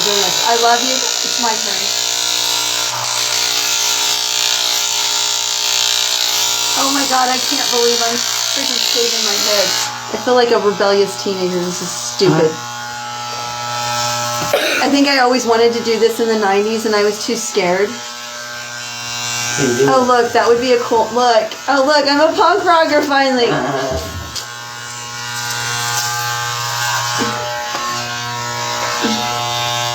doing this. I love you. It's my turn. Oh my god, I can't believe I'm freaking shaving my head. I feel like a rebellious teenager. This is stupid. I think I always wanted to do this in the 90s and I was too scared. Oh look, that would be a cool look. Oh look, I'm a punk rocker finally.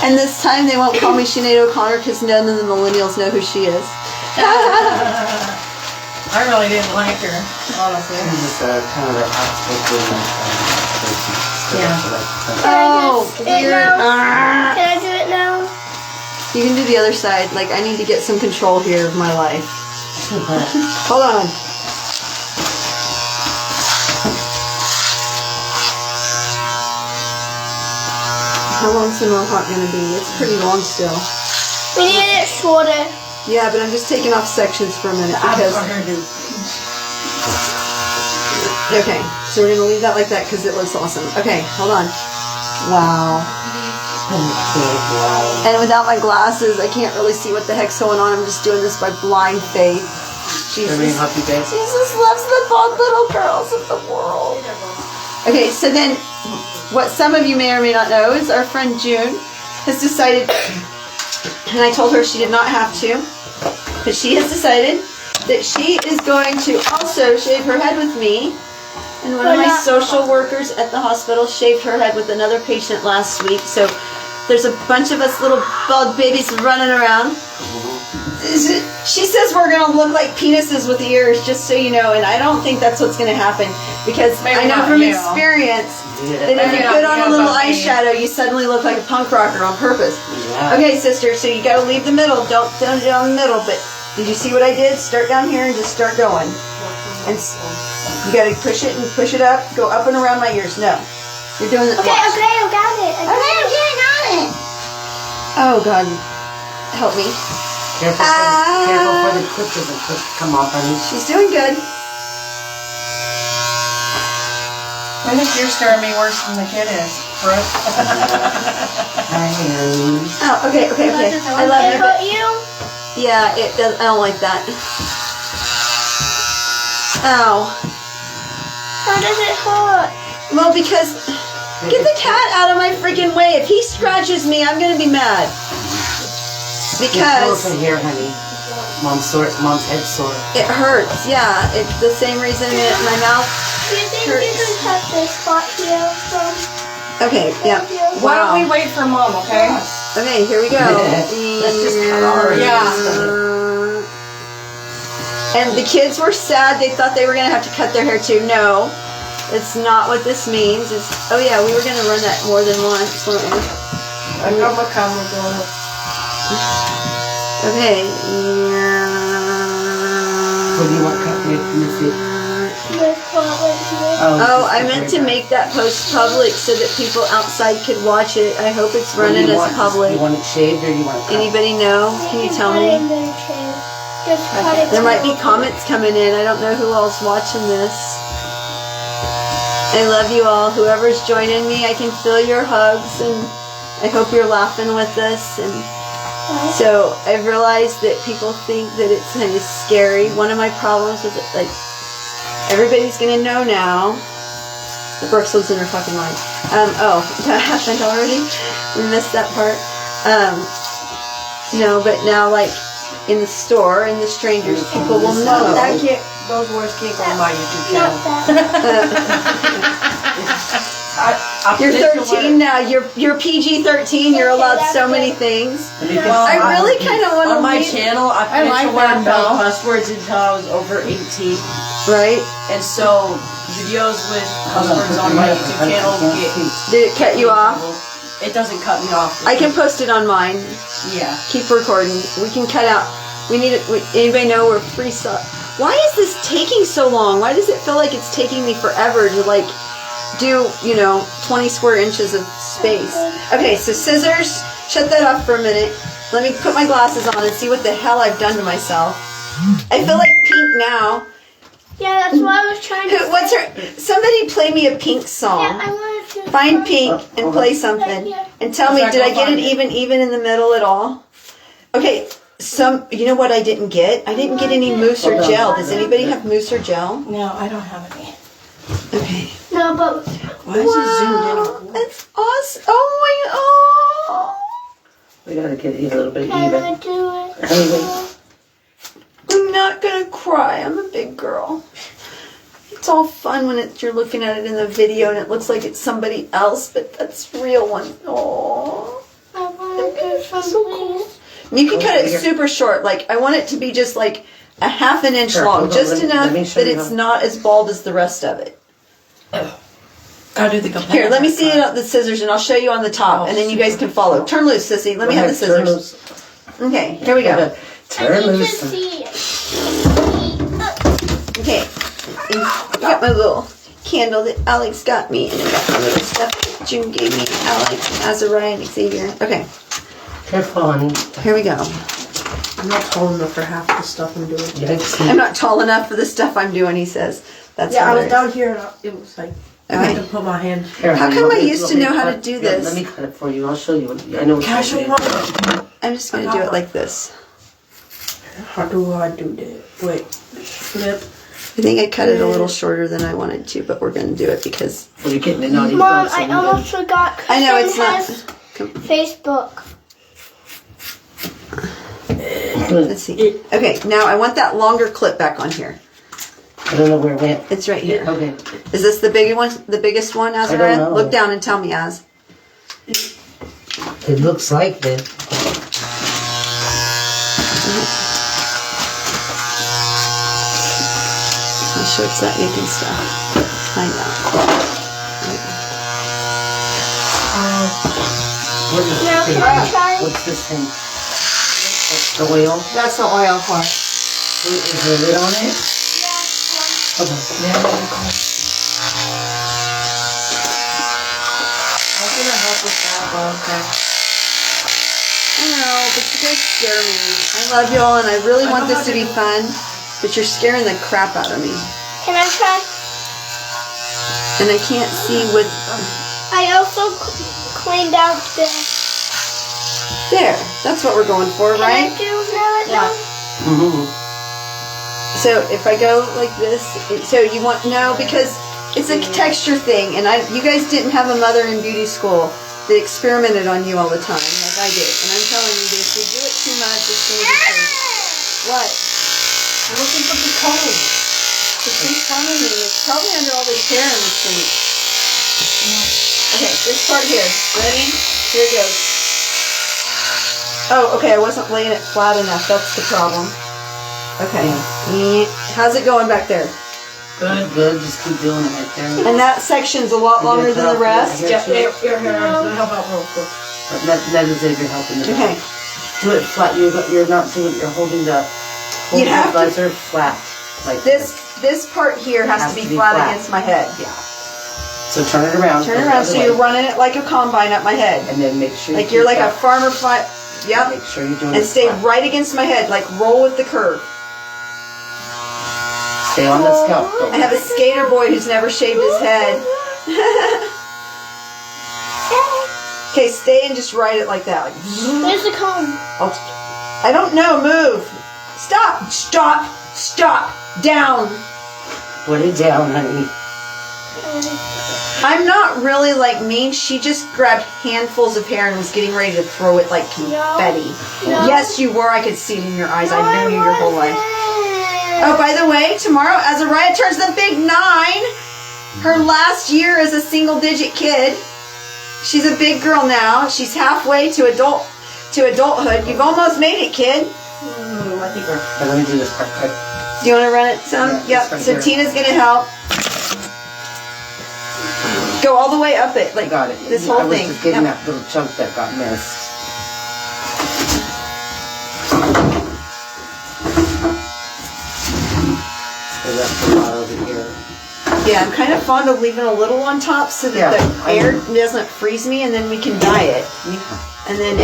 And this time they won't call me Sinead O'Connor because none of the millennials know who she is. I really didn't like her, honestly. She's just kind of an outspoken person. Yeah. Oh, weird. Can I do it now? You can do the other side. Like, I need to get some control here of my life. Hold on. How long's the mohawk going to be? It's pretty long still. We need it shorter. Yeah, but I'm just taking off sections for a minute because... Okay, so we're going to leave that like that because it looks awesome. Okay, hold on. Wow. And without my glasses, I can't really see what the heck's going on. I'm just doing this by blind faith. Jesus loves the both little girls of the world. Okay, so then what some of you may or may not know is our friend June has decided, and I told her she did not have to, but she has decided that she is going to also shave her head with me. And one of my social workers at the hospital shaved her head with another patient last week. So there's a bunch of us little bald babies running around. She says we're going to look like penises with ears, just so you know. And I don't think that's what's going to happen. Because I know from experience that if you put on a little eyeshadow, you suddenly look like a punk rocker on purpose. Yeah. Okay, sister, so you got to leave the middle. Don't do it on the middle. But did you see what I did? Start down here and just start going. And you gotta push it and push it up. Go up and around my ears. No. You're doing it. Okay, I got it. I'm getting on it. Oh, God. Help me. Careful for the clip doesn't come off, honey. She's doing good. I think you're scaring me worse than the kid is, Brooke. Oh, okay. I love It you. hurt you? Yeah, it does. I don't like that. Ow. How does it hurt? Well, because... Get the cat out of my freaking way. If he scratches me, I'm going to be mad. Because... It's here, honey. Mom's head sore. It hurts, yeah. It's the same reason that my mouth Do you think hurts. you can cut this spot here from... Okay, yeah. Why don't we wait for Mom, okay? Okay, here we go. Let's just cut ours. Yeah. And the kids were sad. They thought they were going to have to cut their hair too. No, it's not what this means. It's, oh yeah, we were going to run that more than once, weren't we? Okay. What do you want cut with? Oh, I meant to make that post public so that people outside could watch it. I hope it's running as public. You want it shaved or you want it cut? Anybody know? Can you tell me? There might be comments coming in. I don't know who all's watching this. I love you all. Whoever's joining me, I can feel your hugs, and I hope you're laughing with us. And so I've realized that people think that it's kind of scary. One of my problems is that, like, everybody's gonna know now. The Brooks lives in her fucking mind. Oh, that happened already? We missed that part. No, but now, like, in the store, in the strangers, people will know. Those words can't go on my YouTube channel. You're 13 now. You're PG-13. You're allowed so many things. I really kind of want to. On my channel, I like wearing cuss words until I was over 18. Right. And so videos with cuss words on my YouTube channel Did it cut you off? It doesn't cut me off. I can post it on mine. Yeah. Keep recording. We can cut out. We need it. Anybody know we're freestyle? Why is this taking so long? Why does it feel like it's taking me forever to, like, do, 20 square inches of space? Okay, so scissors. Shut that off for a minute. Let me put my glasses on and see what the hell I've done to myself. I feel like pink now. Yeah, that's what I was trying to say. What's her? Somebody play me a Pink song. Yeah, I wanted to. Find Pink and play something. And tell me, did I get it even in the middle at all? Okay, you know what I didn't get? I didn't get any mousse or gel. Does anybody have mousse or gel? No, I don't have any. Okay. No, but Why is it zoomed in? That's awesome. Oh my god. We gotta get it a little bit can even. I do it? Anyway. I'm not gonna cry. I'm a big girl. It's all fun when you're looking at it in the video and it looks like it's somebody else, but that's real one. Oh, I want to do something. so cool. You can cut it super short. Like I want it to be just like a half an inch long, just enough that it's not as bald as the rest of it. I'll do the Here, let me see it on the scissors, and I'll show you on the top, and then you guys can follow. Turn loose, sissy. Let me have the scissors. Okay, here we go. Turn loose. Okay, and I got my little candle that Alex got me, and I got my little stuff that June gave me, Alex, Azariah, and Xavier. Okay, Careful, honey. here we go. I'm not tall enough for half the stuff I'm doing. I'm not tall enough for the stuff I'm doing, he says. That's Yeah, I was hilarious. down here and it was like, I Okay. had to put my hand. Here, How honey, come I let me- used let to me know how to cut- do yeah, this? Let me cut it for you. I'll show you. I know what Can I show you do. one? I'm just going to do it like this. How do I do that? Wait, flip. I think I cut it a little shorter than I wanted to, but we're going to do it because... Well, you're getting it naughty. Mom, I almost forgot. I know, it's Kristen not... has Facebook. Let's see. Okay, now I want that longer clip back on here. I don't know where it went. It's right here. Okay. Is this the big one? The biggest one, Azariah? know. Look down and tell me, Az. It looks like that. I'll show it's that making stuff. I know. What is Now, this can I try? thing? What's this thing? That's the oil? That's the oil part. Is there a lid on it? Okay. Yeah. I was gonna help with that, but okay. I know, but you guys scare me. I love y'all and I really want this to be fun, but you're scaring the crap out of me. Can I try? And I can't see with... I also cleaned out the. There, that's what we're going for, Can right? I do that? Yeah. Mm-hmm. So if I go like this, so you want, no, because it's a texture thing, and you guys didn't have a mother in beauty school that experimented on you all the time, like I did. And I'm telling you, if you do it too much, it's going to be crazy. What? I'm looking for the color. It's in front of me. It's probably under all this hair in the sink. Okay, this part here. Ready? Here it goes. Oh, okay, I wasn't laying it flat enough. That's the problem. Okay. How's it going back there? Good, good. Just keep doing it right there. And that section's a lot longer than the rest. Yeah, here, I'm gonna help out real quick. That is Xavier helping you. Okay. Do it flat. You're not doing. You're holding the have to- visor flat. Like This part here has to be flat against my head. Yeah. So turn it around. Turn it around so you're running it like a combine up my head. And then make sure. Like you're like a farmer fly. Yep. Make sure you're doing. And it stay flat. right against my head. Like roll with the curve. Stay on the scalp. I have a skater boy who's never shaved his head. Okay, stay and just ride it like that. Like, Where's the comb? I don't know. Move. Stop. Stop. Stop. Down. Put it down, honey. I'm not really like mean. She just grabbed handfuls of hair and was getting ready to throw it like confetti. No. Yes, you were. I could see it in your eyes. I've known you your whole life. Oh, by the way, tomorrow Azariah turns the big 9. Her last year as a single-digit kid. She's a big girl now. She's halfway to adulthood. You've almost made it, kid. I think we're. Let me do this part. Right. Do you want to run it some? Yeah, Yep. right So there. Tina's gonna help. Go all the way up it, I like got it. this I whole was thing. just getting Yep. that little chunk that got missed. So that's a lot over here. Yeah, I'm kind of fond of leaving a little on top so that Yeah, the air doesn't freeze me, and then we can dye it. Yeah. And then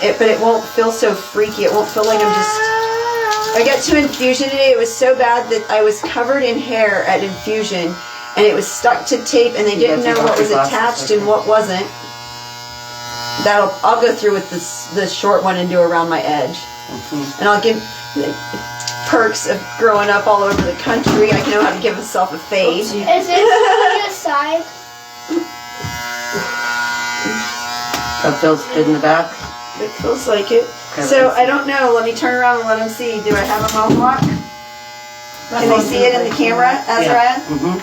if but it won't feel so freaky. It won't feel like I'm just I got to infusion today. It was so bad that I was covered in hair at infusion, and it was stuck to tape, and they didn't know what was attached and what wasn't. I'll go through with the short one and do around my edge, and I'll give the perks of growing up all over the country. I know how to give myself a fade. Is this on the side? That feels good in the back. It feels like it. So I don't know. Let me turn around and let them see. Do I have a mohawk? Can they see it in the camera, Azariah? Yeah.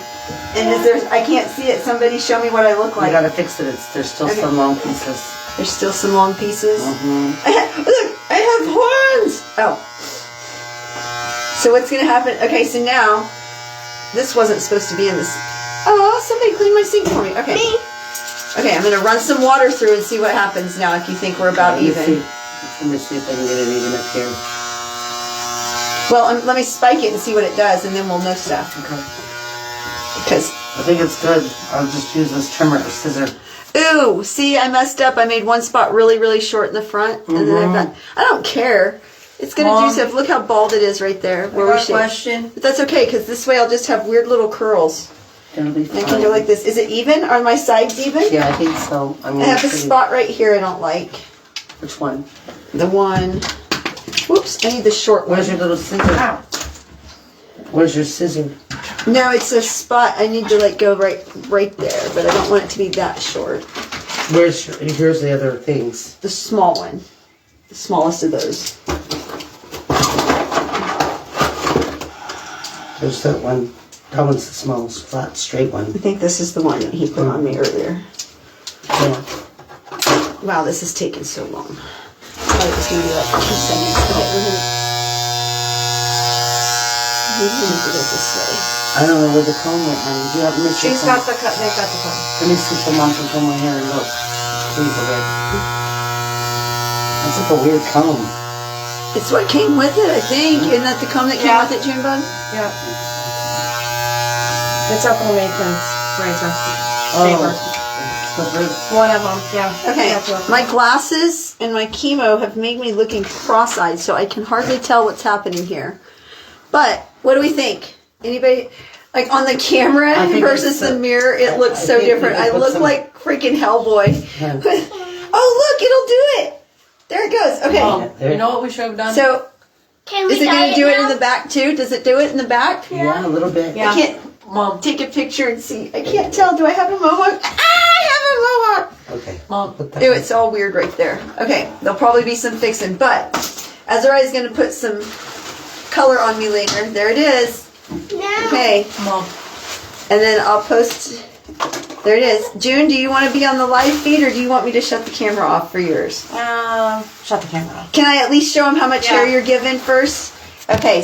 And is there? I can't see it. Somebody show me what I look like. You gotta fix it. There's still some long pieces. There's still some long pieces. Look, I have horns. Oh. So what's gonna happen? Okay, so now this wasn't supposed to be in this. Oh, somebody cleaned my sink for me. Okay. Me. Okay, I'm gonna run some water through and see what happens now. If you think we're about even. Let me see if I can get it even up here. Well, let me spike it and see what it does, and then we'll know stuff. Okay. Because I think it's good. I'll just use this trimmer or scissor. ooh, see, I messed up. I made one spot really, really short in the front, and then I've got. I don't care. It's gonna do stuff. Look how bald it is right there. Where we question. But that's okay, because this way I'll just have weird little curls. It'll be fine. I can go like this. Is it even? Are my sides even? Yeah, I think so. I have a spot right here I don't like. Which one? The one. Whoops! I need the short one. Where's your little scissor? Ow. Where's your scissor? No, it's a spot I need to like go right there, but I don't want it to be that short. Here's the other things. The small one. The smallest of those. There's that one. That one's the smallest, flat, straight one. I think this is the one that he put on me earlier. Yeah. Wow, this is taking so long. I thought it was going to be like 2 seconds. Okay, we need to go this way. I don't know where the comb went, honey. Do you have me? She's got the cut. They got the cut. Let me see if mom can comb my hair and look. Please, okay. That's like a weird comb. It's what came with it, I think. Isn't that the comb that came with it, Junebug? Yeah. It's Uncle Nathan's razor. Oh. One of them, yeah. Okay, Yeah, two of them. my glasses and my chemo have made me looking cross-eyed, so I can hardly tell what's happening here. But, what do we think? Anybody, like on the camera versus the mirror, it looks so different. I look like freaking Hellboy. Oh, look, it'll do it. There it goes. Okay. You know what we should have done? So, Can we is it dye going to do it now? in the back too? Does it do it in the back? Yeah, a little bit. Yeah. I can't Mom. take a picture and see. I can't tell. Do I have a mohawk? I have a mohawk. Okay. Mom. Ew, it's all weird right there. Okay, there'll probably be some fixing, but Azariah's going to put some color on me later. There it is. No. Okay, Mom. and then I'll post. There it is. June, do you want to be on the live feed, or do you want me to shut the camera off for yours? Shut the camera off. Can I at least show him how much Yeah. hair you're giving first? Okay.